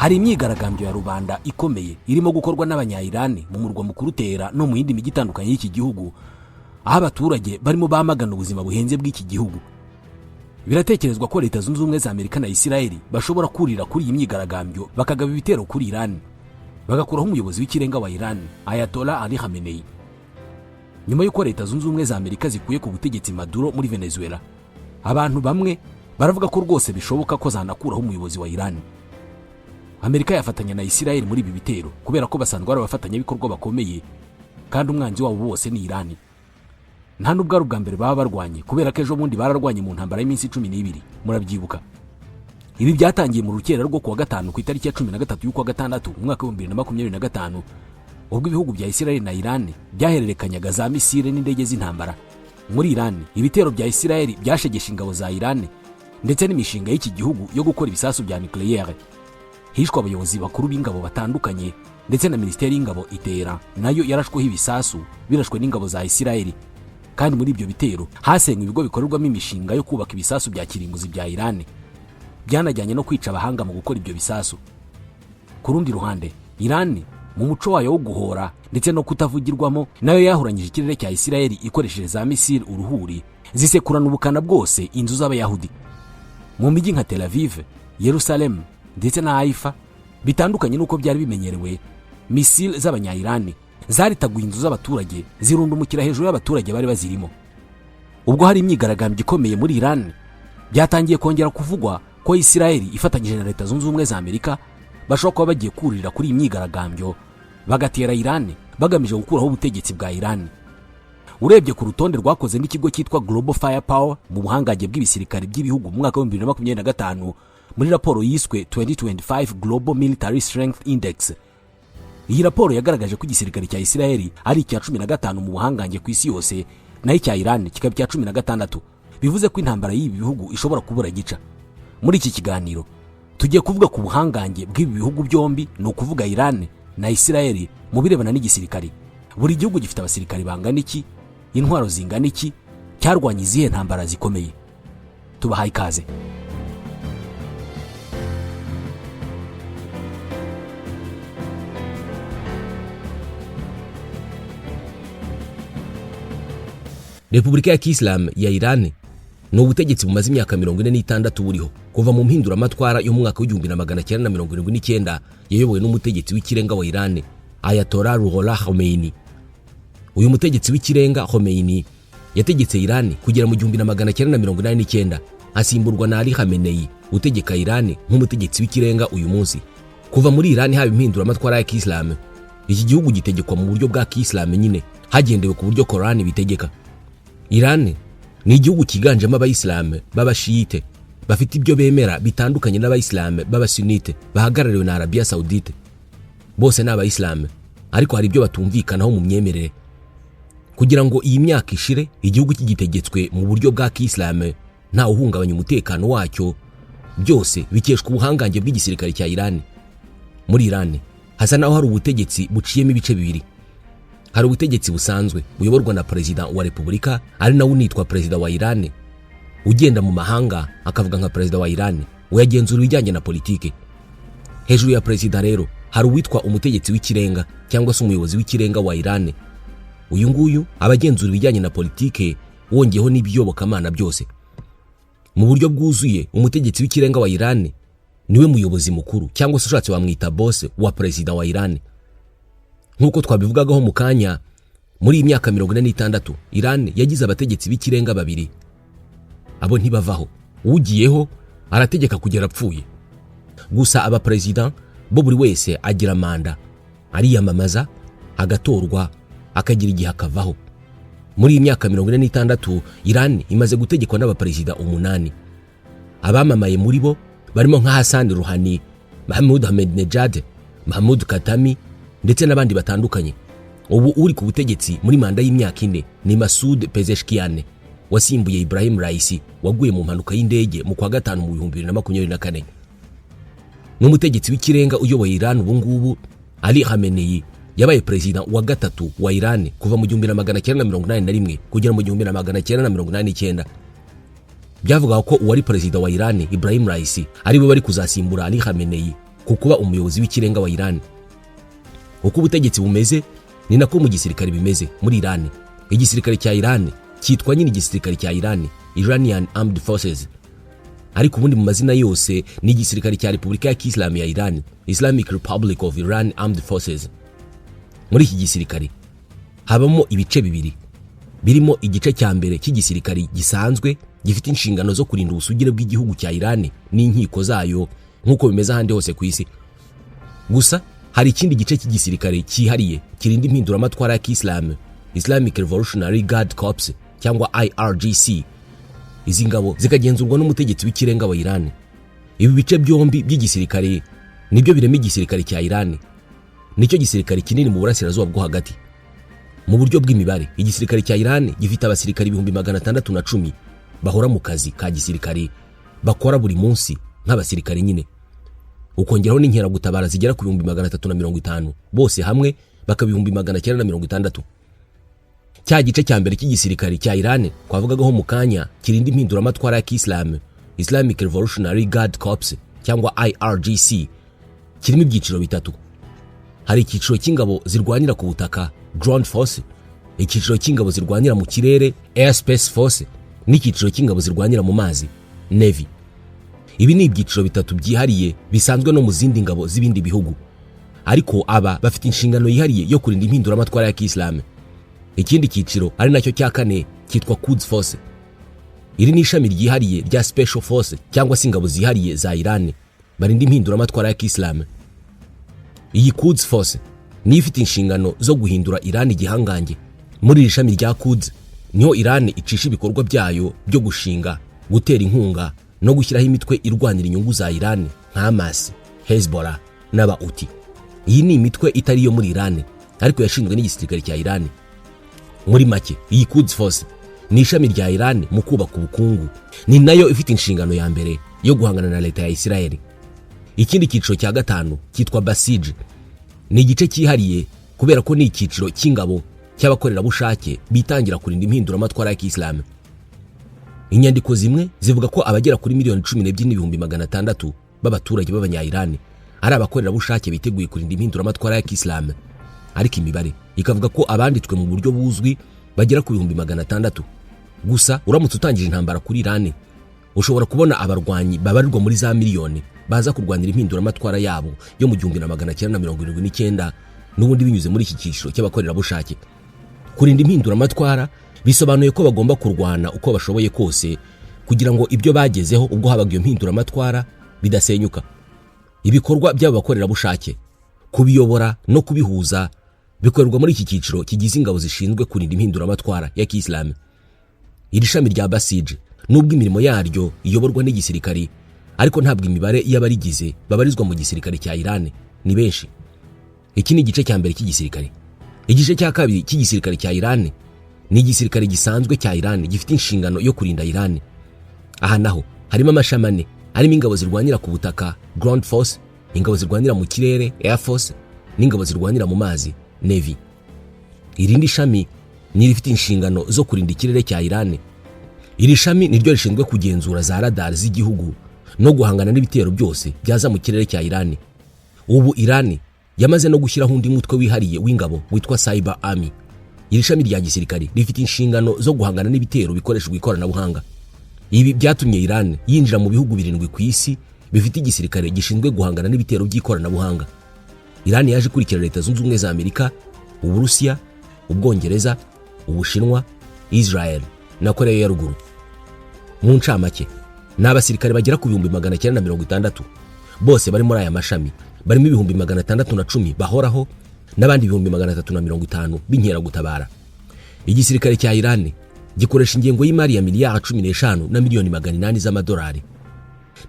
hari imyigaragambyo ya rubanda ikomeye irimo gukorwa n'abanya-Iran mu murwa mukuru Tehran no mu yindi mijyi itandukanye y'iki gihugu, aho abaturage barimo bamagana ubuzima buhenze bw'iki gihugu. Biratekerezwa ko Leta Zunze Ubumwe za Amerika na Isiraheli bashobora kurira kuri iyi myigaragambyo bakagaba ibitero kuri Iran, bagakuraho umuyobozi w'ikirenga wa Iran Ayatollah Ali Khamenei. Nyuma y'uko Leta Zunze Ubumwe za Amerika zikuye ku butegetsi Maduro muri Venezuela, abantu bamwe baravuga ko rwose bishoboka ko zanakuraho umuyobozi wa Iran. Amerika yafatanya na Isiraheli muri ibi bitero kubera ko basanzwe ari abafatanyabikorwa bakomeye, kandi umwanzi wabo bose ni Iran. Nta nubwo ari ubwa mbere baba barwanye, kubera ko ejo bundi bararwanye mu ntambara y'iminsi 12, murabyibuka. Ibi byatangiye mu rukera rwo kuwa gatanu ku itariki ya 13 y'ukwa gatandatu mu mwaka wa 2025, ubwo ibihugu bya Isiraheli na Iran byahererekanyaga za misile n'indege z'intambara. Muri Iran, ibitero bya Isiraheli byashegesha ingabo za Iran ndetse n'imishinga y'iki gihugu yo gukora ibisasu bya nucleaire. Hishwe abayobozi bakuru b'ingabo batandukanye, ndetse na Minisiteri y'Ingabo itera nayo yarashweho ibisasu birashwe n'ingabo za Isiraheli. Kandi muri ibyo bitero hasenywe ibigo bikorerwamo imishinga yo kubaka ibisasu bya kirimbuzi bya Iran, byanajyanye no kwica abahanga mu gukora ibyo bisasu. Ku rundi ruhande, Iran mu muco wayo wo guhora ndetse no kutavugirwamo, nayo yahuranyije ikirere cya Isiraheli ikoresheje za misile uruhuri zisekurana ubukana bwose inzu z'abayahudi. Mu mijyi nka Tel Aviv, Yerusalemu ndetse na Haifa, bitandukanye nuko byari bimenyerewe, misile z'abanya-Iran zaritaguye inzu z'abaturage zirundumukira hejuru y'abaturage bari bazirimo. Ubwo hari imyigaragambyo ikomeye muri Iran, byatangiye kongera kuvugwa ko Isiraheli ifatanyije na Leta Zunze Ubumwe za Amerika bashobora kuba bagiye kurira kuri iyi myigaragambyo bagatera Iran bagamije gukuraho ubutegetsi bwa Iran. Urebye ku rutonde rwakoze n'ikigo cyitwa Global Firepower mu buhangange bw'ibisirikare by'ibihugu mu mwaka wa 2025 muri raporo yiswe 2025 Global Military Strength Index. Iyi raporo yagaragaje ko igisirikare cya Isiraheli ari icya 15 mu buhangange ku isi yose, naho icya Iran kikaba icya 16. Bivuze ko intambara y'ibi bihugu ishobora kubura gica. Muri iki kiganiro tugiye kuvuga ku buhangange bw'ibi bihugu byombi, no kuvuga Iran na Isiraheli mu birebana n'igisirikare. Buri gihugu gifite abasirikare bangana iki, intwaro zingana iki, cyarwanye izihe ntambara zikomeye. Tubahaye ikaze. Repubulika ya Kiislamu ya Iran ni ubutegetsi bumaze imyaka 46 buriho kuva mu mpinduramatwara yo mu mwaka wa 1979 yayobowe n'umutegetsi w'ikirenga wa Iran Ayatollah Ruhollah Khomeini. Uyu mutegetsi w'ikirenga Khomeini yategetse Iran kugera mu 1989 asimburwa na Ali Khamenei utegeka Iran nk'umutegetsi w'ikirenga uyu munsi. Kuva muri Iran haba impinduramatwara ya Kiislamu, iki gihugu gitegekwa mu buryo bwa Kiislamu nyine, hagendewe ku buryo Quran bitegeka. Iran ni igihugu kiganjemo abayisilamu b'abashiyite bafite ibyo bemera bitandukanye n'abayisilamu b'abasunite bahagarariwe na Arabia Saudite. Bose ni abayisilamu, ariko hari ibyo batumvikanaho mu myemerere. Kugira ngo iyi myaka ishire igihugu kigitegetswe mu buryo bwa Kiislamu nta uhungabanya umutekano wacyo, byose bikeshwa ubuhangange bw'igisirikare cya Iran. Muri Iran hasa naho hari ubutegetsi buciyemo ibice bibiri. Hari ubutegetsi busanzwe buyoborwa na Perezida wa Repubulika, ari nawe unitwa Perezida wa Iran, ugenda mu mahanga akavuga nka Perezida wa Iran, uyagenzura ibijyanye na politike. Hejuru ya Perezida rero hari uwitwa umutegetsi w'ikirenga cyangwa se umuyobozi w'ikirenga wa Iran. Uyu nguyu abagenzura ibijyanye na politike wongeyeho n'ibiyobokamana byose. Mu buryo bwuzuye, umutegetsi w'ikirenga wa Iran niwe muyobozi mukuru cyangwa se ushatse wamwita boss wa Perezida wa Iran. Nkuko twabivugagaho mu kanya, muri iyi myaka 46 Iran yagize abategetsi b'ikirenga babiri. Abo ntibavaho, ugiyeho arategeka kugera apfuye. Gusa aba president bo buri wese agira manda, ariyamamaza, agatorwa, akagira igihe akavaho. Muri iyi myaka 46 Iran imaze gutegekwa n'abaperezida 8. Abamamaye muri bo barimo nka Hassan Rouhani, Mahmoud Ahmadinejad, Mahmoud Khatami ndetse n'abandi batandukanye. Ubu uri ku butegetsi muri manda y'imyaka 4 ni Masoud Pezeshkian, wasimbuye Ibrahim Raisi waguye mu mpanuka y'indege mu kwa gatanu mu 2024. N'umutegetsi w'ikirenga uyoboye Iran ubu ngubu Ali Khamenei yabaye president wa gatatu wa Iran kuva mu 1981 kugera mu 1989. Byavuga ko uwari president wa Iran Ibrahim Raisi ari bo bari kuzasimbura Ali Khamenei ku kuba umuyobozi w'ikirenga wa Iran. Uko ubutegetsi bumeze ni nako mu gisirikare bimeze muri Iran. Igisirikare cya Iran cyitwa nyine igisirikare cya Iran, Iranian Armed Forces, ariko ubundi mu mazina yose ni igisirikare cya Repubulika ya Kiislamu ya Iran, Islamic Republic of Iran Armed Forces. Muri iki gisirikare habamo ibice bibiri, birimo igice cya mbere cy'igisirikare gisanzwe gifite inshingano zo kurinda ubusugire bw'igihugu cya Iran n'inkiko zayo nk'uko bimeze ahandi hose ku isi. Gusa hari ikindi gice cy'igisirikare cyihariye kirinda impinduramatwara ya Kiislamu, Islamic Revolutionary Guard Corps cyangwa IRGC. Izi ngabo zikagenzurwa n'umutegetsi w'ikirenga wa Iran. Ibi bice byombi by'igisirikare nibyo birema igisirikare cya Iran. Nicyo gisirikare kinini mu burasirazuba bwo hagati. Mu buryo bw'imibare, igisirikare cya Iran gifite abasirikari 610 bahora mu kazi ka gisirikare bakora buri munsi nk'abasirikare nyine. Ukongeraho n'inkeragutabara zigera ku 350, bose hamwe bakaba 960. Cya gice cya mbere cy'igisirikare cya Iran twavugagaho mu kanya kirinda impinduramatwara ya Kiislamu, Islamic Revolutionary Guard Corps cyangwa IRGC, kirimo ibyiciro bitatu. Hari icyiciro cy'ingabo zirwanira ku butaka, Ground Force, icyiciro cy'ingabo zirwanira mu kirere, Air Space Force, n'icyiciro cy'ingabo zirwanira mu mazi, Navy. Ibi ni ibyiciro bitatu byihariye bisanzwe no mu zindi ngabo z'ibindi bihugu, ariko aba bafite inshingano yihariye yo kurinda impinduramatwara ya Kiislamu. Ikindi cyiciro ari nacyo cya kane cyitwa Quds Force. Iri ni ishami ryihariye rya Special Force cyangwa se ingabo zihariye za Iran barinda impinduramatwara ya Kiislamu. Iyi Quds Force ni ifite inshingano zo guhindura Iran igihangange. Muri iri shami rya Quds niho Iran icisha ibikorwa byayo byo gushinga, gutera inkunga no gushyiraho imitwe irwanira inyungu za Iran nka Hamas, Hezbollah n'Abauti. Iyi ni imitwe itari yo muri Iran ariko yashinzwe n'igisirikare cya Iran. Muri make, iyi Quds Force ni ishami rya Iran mu kubaka ubukungu, ni nayo ifite inshingano ya mbere yo guhangana na leta ya Israel. Ikindi cyiciro cya gatanu cyitwa Basij, ni igice cyihariye kubera ko ni icyiciro cy'ingabo cy'abakorerabushake bitangira kurinda impinduramatwara ya Kiislamu. Inyandiko zimwe zivuga ko abagera kuri 12,600,000 b'abaturage b'abanya-Iran ari abakorerabushake biteguye kurinda impinduramatwara ya Kiislamu, ariko imibare ikavuga ko abanditswe mu buryo buzwi bagera ku 600,000. Gusa uramutse utangije intambara kuri Iran, ushobora kubona abarwanyi babarirwa muri za miliyoni baza kurwanira impinduramatwara yabo yo mu 1979 n'ubundi binyuze muri iki cyiciro cy'abakorerabushake. Kurinda impinduramatwara bisobanuye ko bagomba kurwana uko bashoboye kose kugira ngo ibyo bagezeho ubwo habaga iyo mpinduramatwara bidasenyuka. Ibikorwa by'aba bakorerabushake, kubiyobora no kubihuza bikorerwa muri iki cyiciro kigize ingabo zishinzwe kurinda impinduramatwara ya Kiislamu. Iri shami rya Basij nubwo imirimo yaryo iyoborwa n'igisirikare, ariko ntabwo imibare y'abarigize babarizwa mu gisirikare cya Iran ni benshi. Iki ni igice cya mbere cy'igisirikare. Igice cya kabiri cy'igisirikare cya Iran ni igisirikare gisanzwe cya Iran gifite inshingano yo kurinda Iran. Aha naho harimo amashami ane, harimo ingabo zirwanira ku butaka, Ground Force, ingabo zirwanira mu kirere, Air Force, n'ingabo zirwanira mu mazi, Navy. Irindi shami ni rifite inshingano zo kurinda ikirere cya Iran. Iri shami niryo rishinzwe kugenzura za radar z'igihugu no guhangana n'ibitero byose byaza mu kirere cya Iran. Ubu Iran yamaze no gushyiraho undi mutwe wihariye w'ingabo witwa Cyber Army. Iri shami rya gisirikare rifite inshingano zo guhangana n'ibitero bikoreshejwe ikoranabuhanga. Ibi byatumye Iran yinjira mu bihugu 7 ku isi bifite igisirikare gishinzwe guhangana n'ibitero by'ikoranabuhanga. Iran yaje kurikira Leta Zunze Ubumwe za Amerika, Uburusiya, Ubwongereza, Ubushinwa, Israel na Korea ya Ruguru. Mu ncamake, n'abasirikare bagera ku 960 bose bari muri aya mashami, barimo 610 bahoraho n'abandi 350 b'inkeragutabara. Igisirikare cya Iran gikoresha ingengo y'imari ya miliyari 15 na miliyoni 800 z'amadolari.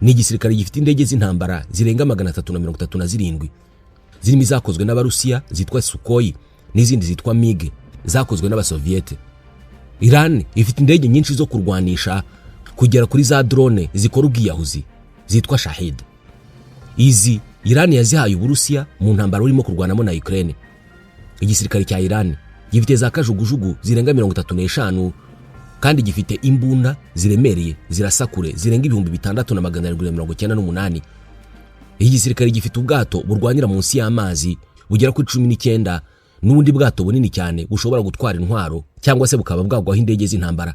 Ni igisirikare gifite indege z'intambara zirenga 337 zirimo izakozwe n'Abarusiya zitwa Sukhoi n'izindi zitwa MiG zakozwe n'Abasoviete. Iran ifite indege nyinshi zo kurwanisha kugera kuri za drone zikora ubwiyahuzi zitwa Shahid. Izi Iran yazihaye Uburusiya mu ntambara urimo kurwanamo na Ukraine. Igisirikare cya Iran gifite za kajugujugu zirenga 35 kandi gifite imbunda ziremereye zirasakure zirenga 6798. Iki gisirikare gifite ubwato burwanira munsi y'amazi bugera kuri 19 n'ubundi bwato bunini cyane bushobora gutwara intwaro cyangwa se bukaba bwagwaho indege z'intambara.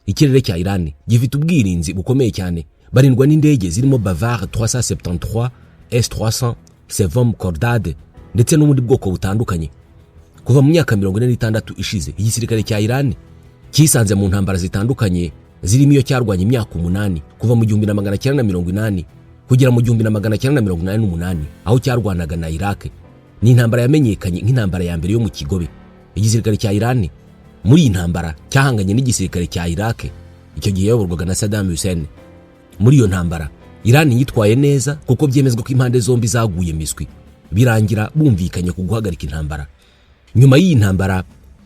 Ikirere cya Iran gifite ubwirinzi bukomeye cyane, barindwa n'indege zirimo Bavar 373, S300, Sevom Cordade ndetse n'ubundi bwoko butandukanye. Kuva mu myaka 46 ishize, igisirikare cya Iran kisanze mu ntambara zitandukanye zirimo iyo cyarwanya imyaka 8 kuva mu 1980 kugera mu 1988 aho cyarwanaga na Iraq. Ni intambara yamenyekanye nk'intambara ya mbere yo mu Kigobe. Igisirikare cya Iran muri iyi ntambara cyahanganye n'igisirikare cya Iraq icyo gihe yayoborwaga na Saddam Hussein. Muri iyo ntambara Iran yitwaye neza kuko byemezwa ko impande zombi zaguye miswi, birangira bumvikanye ku guhagarika intambara. Nyuma y'iyi ntambara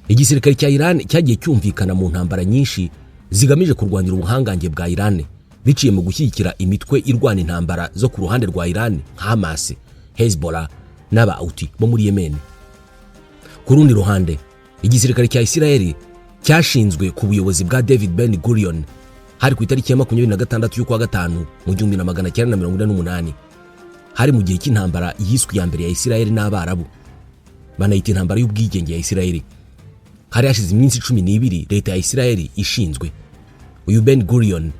igisirikare cya Iran cyagiye cyumvikana mu ntambara nyinshi zigamije kurwanira ubuhangange bwa Iran biciye mu gushyigikira imitwe irwana intambara zo ku ruhande rwa Iran nka Hamas, Hezbollah n'aba Houthi bo muri Yemen. Ku rundi ruhande igisirikare cya Isiraheli cyashinzwe ku buyobozi bwa David Ben Gurion hari ku itariki ya 26 y'ukwa gatanu mu 1948. Hari mu gihe cy'intambara yiswe ya mbere ya Isiraheli n'Abarabu, banayita intambara y'ubwigenge ya Isiraheli. Hari hashize iminsi 12 leta ya Isiraheli ishinzwe. Uyu Ben Gurion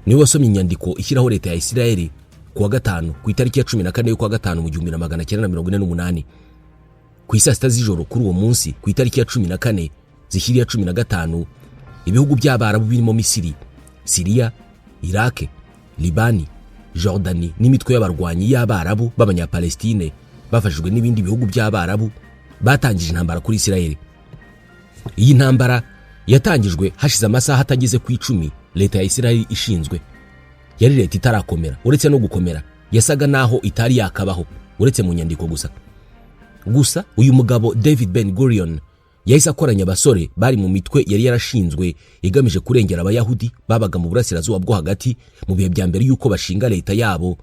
niwe wasomye inyandiko ishyiraho leta ya Isiraheli kuwa gatanu ku itariki ya 14 y'ukwa gatanu mu 1948. Ku isaa 6 z'ijoro kuri uwo munsi ku itariki ya 14 zishyiriya 15 ibihugu by'Abarabu birimo Misiri, Syria, Iraq, Libani, Jordani n'imitwe y'abarwanyi y'Abarabu b'Abanyapalestine bafashijwe n'ibindi bihugu by'Abarabu batangije intambara kuri Isiraheli. Iyi ntambara yatangijwe hashize amasaha atageze ku 10 leta ya Isiraheli ishinzwe. Yari leta itarakomera, uretse no gukomera yasaga naho itari yakabaho uretse mu nyandiko gusa uyu mugabo David Ben Gurion yahise akoranya abasore bari mu mitwe yari yarashinzwe igamije kurengera abayahudi babaga mu burasirazuba bwo hagati mu bihe bya mbere yuko bashinga leta yabo,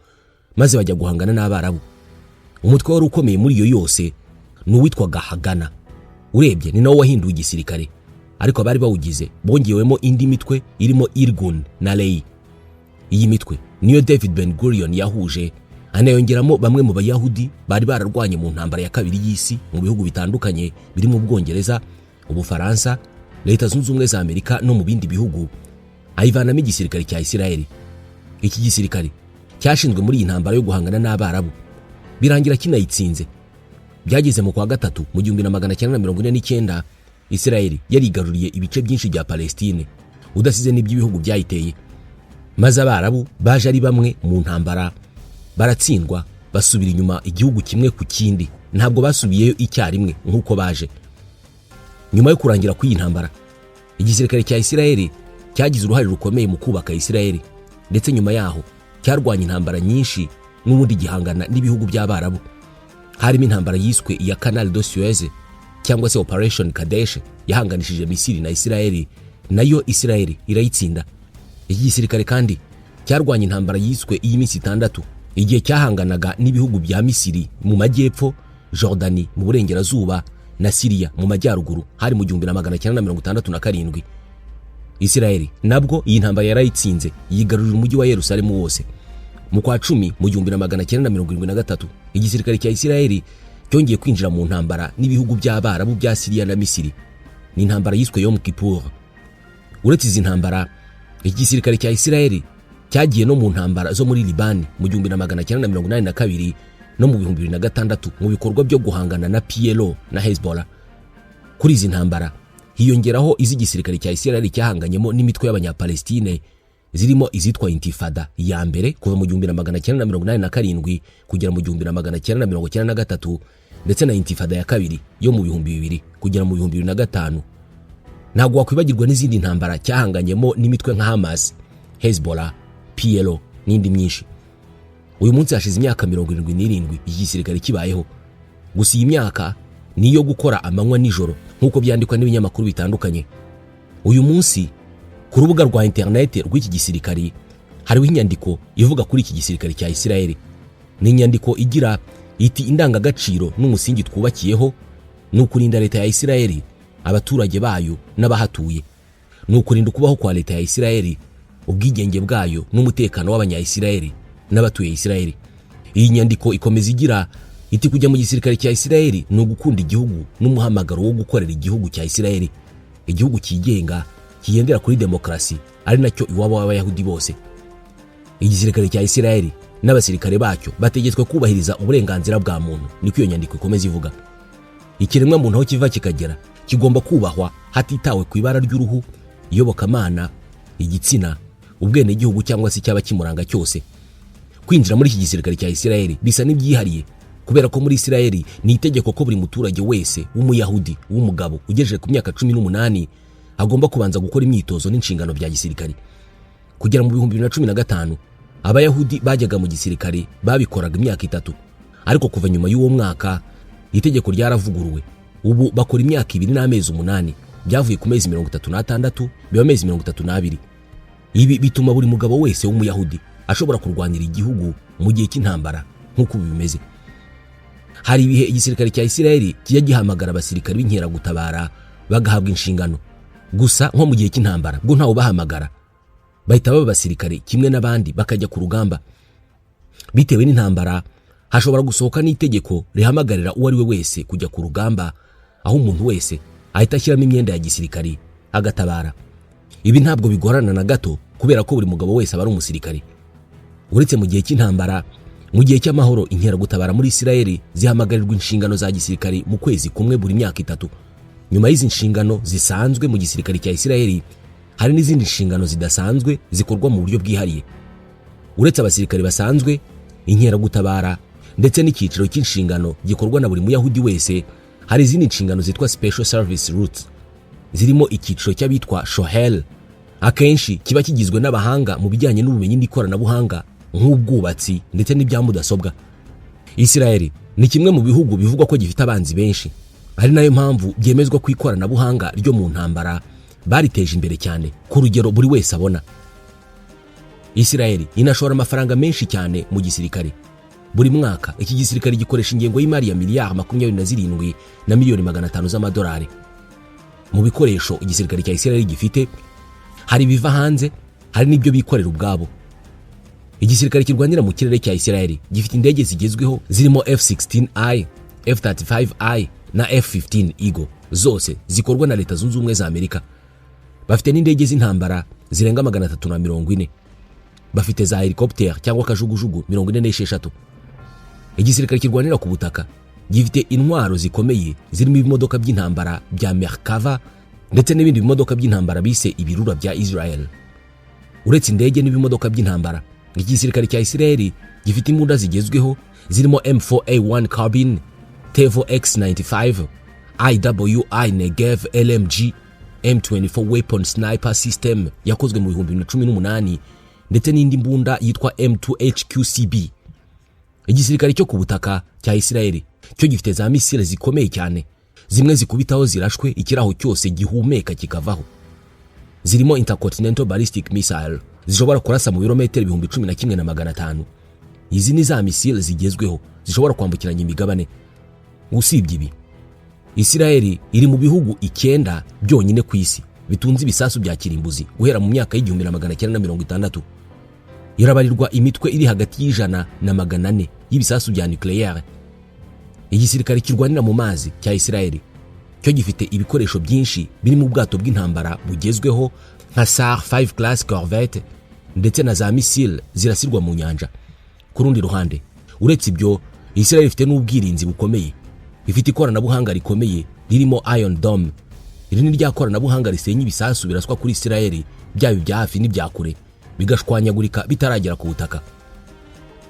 maze bajya guhangana n'Abarabu. Umutwe wari ukomeye muri iyo yose n'uwitwaga Hagana. Urebye ni nawo wahinduye igisirikare, ariko abari bawugize bongewemo indi mitwe irimo Irgun na Lei. Iyi mitwe niyo David Ben Gurion yahuje, anayongeramo bamwe mu bayahudi bari bararwanye mu ntambara ya kabiri y'isi mu bihugu bitandukanye birimo Ubwongereza, Ubufaransa, Leta Zunze Ubumwe za Amerika no mu bindi bihugu, ayivanamo igisirikare cya Isiraheli. Iki gisirikare cyashinzwe muri iyi ntambara yo guhangana n'Abarabu, birangira kinayitsinze. Byageze mu kwa gatatu mu 1949 Isiraheli yarigaruriye ibice byinshi bya Palestine udasize n'iby'ibihugu byayiteye, maze Abarabu baje ari bamwe mu ntambara baratsindwa basubira inyuma igihugu kimwe ku kindi, ntabwo basubiyeyo icyarimwe nk'uko baje. Nyuma yo kurangira kw'iyi ntambara igisirikare cya Isiraheli cyagize uruhare rukomeye mu kubaka Isiraheli, ndetse nyuma yaho cyarwanya intambara nyinshi n'ubundi gihangana n'ibihugu by'Abarabu. Harimo intambara yiswe iya Canal de Suez cyangwa se Operation Kadesh yahanganishije Misiri na Isiraheli, nayo Isiraheli irayitsinda. Iki gisirikare kandi cyarwanya intambara yiswe iy'iminsi 6 igihe cyahanganaga n'ibihugu bya Misiri mu majyepfo, Jordani mu burengerazuba na Syria mu majyaruguru hari mu 1967. Isiraheli nabwo iyi ntambara yarayitsinze, yigarurira umujyi wa Yerusalemu wose. Mu kwa 10 mu 1973 igisirikare cya Isiraheli cyongeye kwinjira mu ntambara n'ibihugu by'Abarabu bya Syria na Misiri. Ni intambara yiswe Yom Kippur. Uretse izi ntambara, igisirikare cya Isiraheli cyagiye no mu ntambara zo muri Libani mu 1982 no mu 2006 mu bikorwa byo guhangana na PLO na Hezbollah. Kuri izi ntambara hiyongeraho izigisirikare cya Isiraheli cyahanganyemo n'imitwe y'Abanyapalestine zirimo izitwa Intifada ya mbere kuva mu 1987 kugera mu 1993 ndetse na Intifada ya kabiri yo mu 2000 kugera mu 2005. Ntabwo wakwibagirwa n'izindi ntambara cyahanganyemo n'imitwe nka Hamas, Hezbollah, PLO n'indi myinshi. Uyu munsi hashize imyaka 77 igisirikare kibayeho. Gusa iyi myaka niyo gukora amanywa nijoro nk'uko byandikwa n'ibinyamakuru bitandukanye. Uyu munsi ku rubuga rwa internet rw'iki gisirikare hariho inyandiko ivuga kuri iki gisirikare cya Isiraheli. Ni inyandiko igira iti indangagaciro n'umusingi twubakiyeho n'ukurinda leta ya Isiraheli, abaturage bayo n'abahatuye, n'ukurinda kubaho kwa leta ya Isiraheli, ubwigenge bwayo n'umutekano w'Abanya-Isiraheli n'abatuye Isiraheli. Iyi nyandiko ikomeza igira iti kujya mu gisirikare cya Isirayeli ni ugukunda igihugu n'umuhamagaro wo gukorera igihugu cya Isirayeli, igihugu cyigenga kigendera kuri demokarasi, ari nacyo iwabo w'abayahudi bose. Igisirikare cya Isirayeli n'abasirikare bacyo bategetswe kubahiriza uburenganzira bwa muntu, niko iyo nyandiko ikomeza ivuga. Ikiremwa muntu aho kiva kikagera kigomba kubahwa hatitawe ku ibara ry'uruhu, iyobokamana, igitsina, ubwene gihugu cyangwa se cyaba kimuranga cyose. Kwinjira muri iki gisirikare cya Isirayeli bisa n'ibyihariye, kubera ko muri Isirayeli ni itegeko ko buri muturage wese w'umuyahudi w'umugabo ugejeje ku myaka 18 agomba kubanza gukora imyitozo n'inshingano bya gisirikare. Kugera mu 2015 abayahudi bajyaga mu gisirikare babikoraga imyaka 3, ariko kuva nyuma y'uwo mwaka itegeko ryaravuguruwe. Ubu bakora imyaka 2 n'amezi 8, byavuye ku mezi 36 biba amezi 32. Ibi bituma buri mugabo wese w'umuyahudi ashobora kurwanira igihugu mu gihe cy'intambara nk'uko bimeze. Hari ibihe igisirikare cya Isirayeli kijya gihamagara abasirikare b'inkeragutabara bagahabwa inshingano, gusa nko mu gihe cy'intambara bwo ntawo bahamagara, bahita baba abasirikare kimwe n'abandi bakajya ku rugamba. Bitewe n'intambara hashobora gusohoka n'itegeko rihamagarira uwo ari we wese kujya ku rugamba, aho umuntu wese ahita ashyiramo imyenda ya gisirikare agatabara. Ibi ntabwo bigorana na gato kubera ko buri mugabo wese aba ari umusirikare. Uretse mu gihe cy'intambara, mu gihe cy'amahoro inkeragutabara muri Isirayeli zihamagarirwa inshingano za gisirikare mu kwezi kumwe buri myaka 3. Nyuma y'izi nshingano zisanzwe mu gisirikare cya Isirayeli hari n'izindi nshingano zidasanzwe zikorwa mu buryo bwihariye. Uretse abasirikare basanzwe, inkeragutabara ndetse n'icyiciro cy'inshingano gikorwa na buri muyahudi wese, hari izindi nshingano zitwa special service routes, zirimo icyiciro cy'abitwa shohel, akenshi kiba kigizwe n'abahanga mu bijyanye n'ubumenyi n'ikoranabuhanga nk'ubwubatsi ndetse n'ibya mudasobwa. Isirayeli ni kimwe mu bihugu bivugwa ko gifite abanzi benshi, ari nayo mpamvu byemezwa ko ikoranabuhanga ryo mu ntambara bariteje imbere cyane ku rugero buri wese abona. Isirayeli inashora amafaranga menshi cyane mu gisirikare. Buri mwaka iki gisirikare gikoresha ingengo y'imari ya miliyari 27 na miliyoni 500 z'amadolari. Mu bikoresho igisirikare cya Isirayeli gifite, hari biva hanze, hari n'ibyo bikorera ubwabo. Igisirikare kirwanira mu kirere cya Isirayeli gifite indege zigezweho zirimo F-16I, F-35I na F-15 Eagle, zose zikorwa na Leta Zunze Ubumwe za Amerika. Bafite n'indege z'intambara zirenga 340. Bafite za helicopter cyangwa kajugujugu 46. Igisirikare kirwanira ku butaka gifite intwaro zikomeye zirimo ibimodoka by'intambara bya Merkava ndetse n'ibindi bimodoka by'intambara bise ibirura bya Israel. Uretse indege n'ibimodoka by'intambara, igisirikare cya Isirayeli gifite imbunda zigezweho zirimo M4A1 Carbine, Tevo X95, IWI Negev LMG, M24 Weapon Sniper System yakozwe mu 2018 ndetse n'indi mbunda yitwa M2HQCB. Igisirikare cyo ku butaka cya Isirayeli cyo gifite za misile zikomeye cyane, zimwe zikubitaho zirashwe ikiraho cyose gihumeka kikavaho. Zirimo Intercontinental Ballistic Missile zishobora kurasa mu birometero 11,500. Izi ni za misile zigezweho zishobora kwambukiranya imigabane. Usibye ibi, Isirayeli iri mu bihugu 9 byonyine ku isi bitunze ibisasu bya kirimbuzi guhera mu myaka y'1960. Irabarirwa imitwe iri hagati y'ijana na 400 y'ibisasu bya nucleaire. Igisirikare kirwanira mu mazi cya Isirayeli cyo gifite ibikoresho byinshi biri mu bwato bw'intambara bugezweho nka SAR 5 class corvette ndetse na za misile zirasirwa mu nyanja. Ku rundi ruhande, uretse ibyo, Isirayeli ifite n'ubwirinzi bukomeye. Ifite ikoranabuhanga rikomeye ririmo Iron Dome. Iri ni rya koranabuhanga risenya ibisasu biraswa kuri Isirayeli, byaba ibya hafi n'ibya kure, bigashwanyagurika bitaragera ku butaka.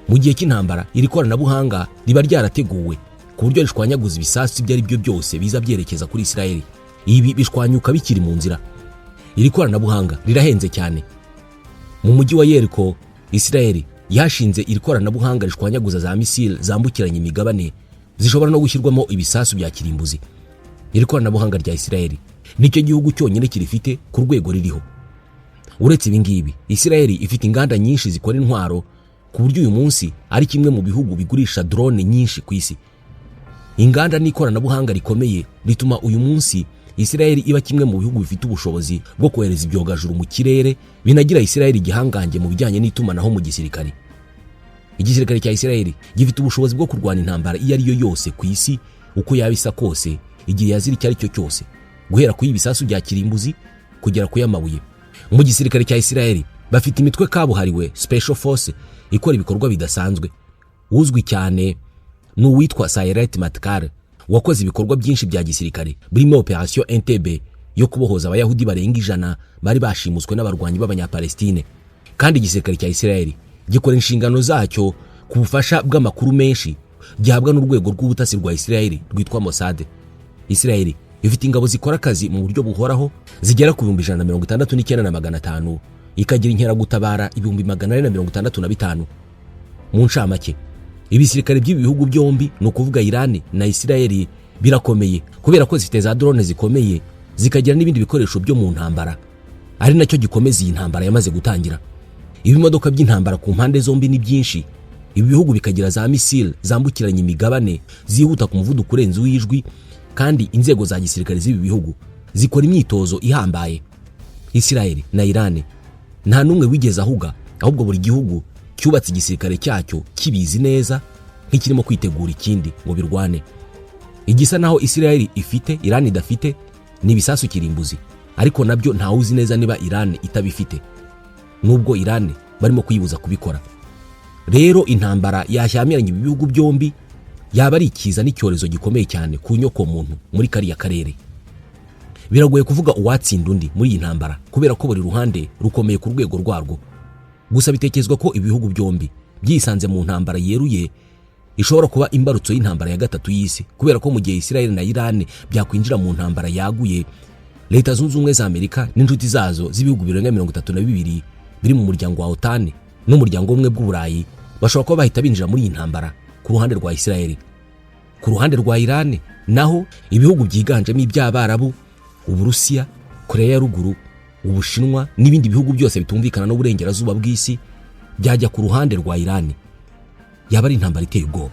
Mu gihe cy'intambara, iri koranabuhanga riba ryarateguwe ku buryo rishwanyaguza ibisasu ibyo ari byo byose biza byerekeza kuri Isirayeli. Ibi bishwanyuka bikiri mu nzira. Iri koranabuhanga rirahenze cyane. Mu mujyi wa Yeriko, Isirayeli yashinze iri koranabuhanga rishwanyaguza za misile zambukiranya imigabane zishobora no gushyirwamo ibisasu bya kirimbuzi. Iri koranabuhanga rya Isirayeli nicyo gihugu cyonyine kirifite ku rwego ririho. Uretse ibi ngibi, Isirayeli ifite inganda nyinshi zikora intwaro ku buryo uyu munsi ari kimwe mu bihugu bigurisha drone nyinshi ku isi. Inganda n'ikoranabuhanga rikomeye rituma uyu munsi Isirayeli iba kimwe mu bihugu bifite ubushobozi bwo kohereza ibyogajuru mu kirere, binagira Isirayeli igihangange mu bijyanye n'itumanaho mu gisirikare. igisirikare cya Isiraheli gifite ubushobozi bwo kurwana intambara iyo ari yo yose ku isi uko yaba isa kose igihe yazira icyo ari cyo cyose, guhera ku y'ibisasu bya kirimbuzi kugera ku y'amabuye. Mu gisirikare cya Isiraheli bafite imitwe kabuhariwe special force ikora ibikorwa bidasanzwe. Uzwi cyane ni uwitwa Sayeret Matkar wakoze ibikorwa byinshi bya gisirikare birimo Operation Entebbe yo kubohoza abayahudi barenga 100 bari bashimuswe n'abarwanyi b'abanyapalestine. Kandi igisirikare cya Isiraheli gikora inshingano zacyo ku bufasha bw'amakuru menshi gihabwa n'urwego rw'ubutasi rwa Isiraheli rwitwa Mossad. Isiraheli ifite ingabo zikora akazi mu buryo buhoraho zigera ku 169,500, ikagira inkeragutabara 465. Mu ncamake, ibisirikare by'ibihugu byombi no kuvuga Iran na Isiraheli birakomeye kubera ko zifite za drone zikomeye zikagira n'ibindi bikoresho byo mu ntambara, ari nacyo gikomeza iyi ntambara yamaze gutangira. Ibimodoka by'intambara ku mpande zombi ni byinshi. Ibi bihugu bikagira za missile zambukiranya imigabane zihuta ku muvuduko urenze w'ijwi, kandi inzego za gisirikare z'ibi bihugu zikora imyitozo ihambaye. Isiraheli na Iran nta numwe wigeze ahuga, ahubwo buri gihugu cyubatse igisirikare cyacyo kibizi neza nk'ikirimo kwitegura ikindi ngo birwane. Igisa naho Isiraheli ifite Iran idafite ni ibisasu kirimbuzi, ariko nabyo nta uzi neza niba Iran itabifite, nubwo Iran barimo kuyibuza kubikora. Rero intambara yashyamiranye ibihugu byombi yaba ari ikiza n'icyorezo gikomeye cyane ku nyoko muntu muri kariya karere. Biragoye kuvuga uwatsinda undi muri iyi ntambara kubera ko buri ruhande rukomeye ku rwego rwarwo. Gusa bitekezwa ko ibihugu byombi byisanze mu ntambara yeruye ishobora kuba imbarutso y'intambara ya gatatu y'isi, kubera ko mu gihe Isiraheli na Iran byakwinjira mu ntambara yaguye, Leta Zunze Ubumwe za Amerika n'inshuti zazo z'ibihugu birenga 32 biri mu muryango wa OTAN n'umuryango umwe bw'Uburayi bashobora kuba bahita binjira muri iyi ntambara ku ruhande rwa Isiraheli. Ku ruhande rwa Iran naho ibihugu byiganjemo iby'Abarabu, Uburusiya, Korea ya Ruguru, Ubushinwa n'ibindi bihugu byose bitumvikana n'uburengerazuba bw'isi byajya ku ruhande rwa Iran. Yaba ari intambara iteye ubwoba.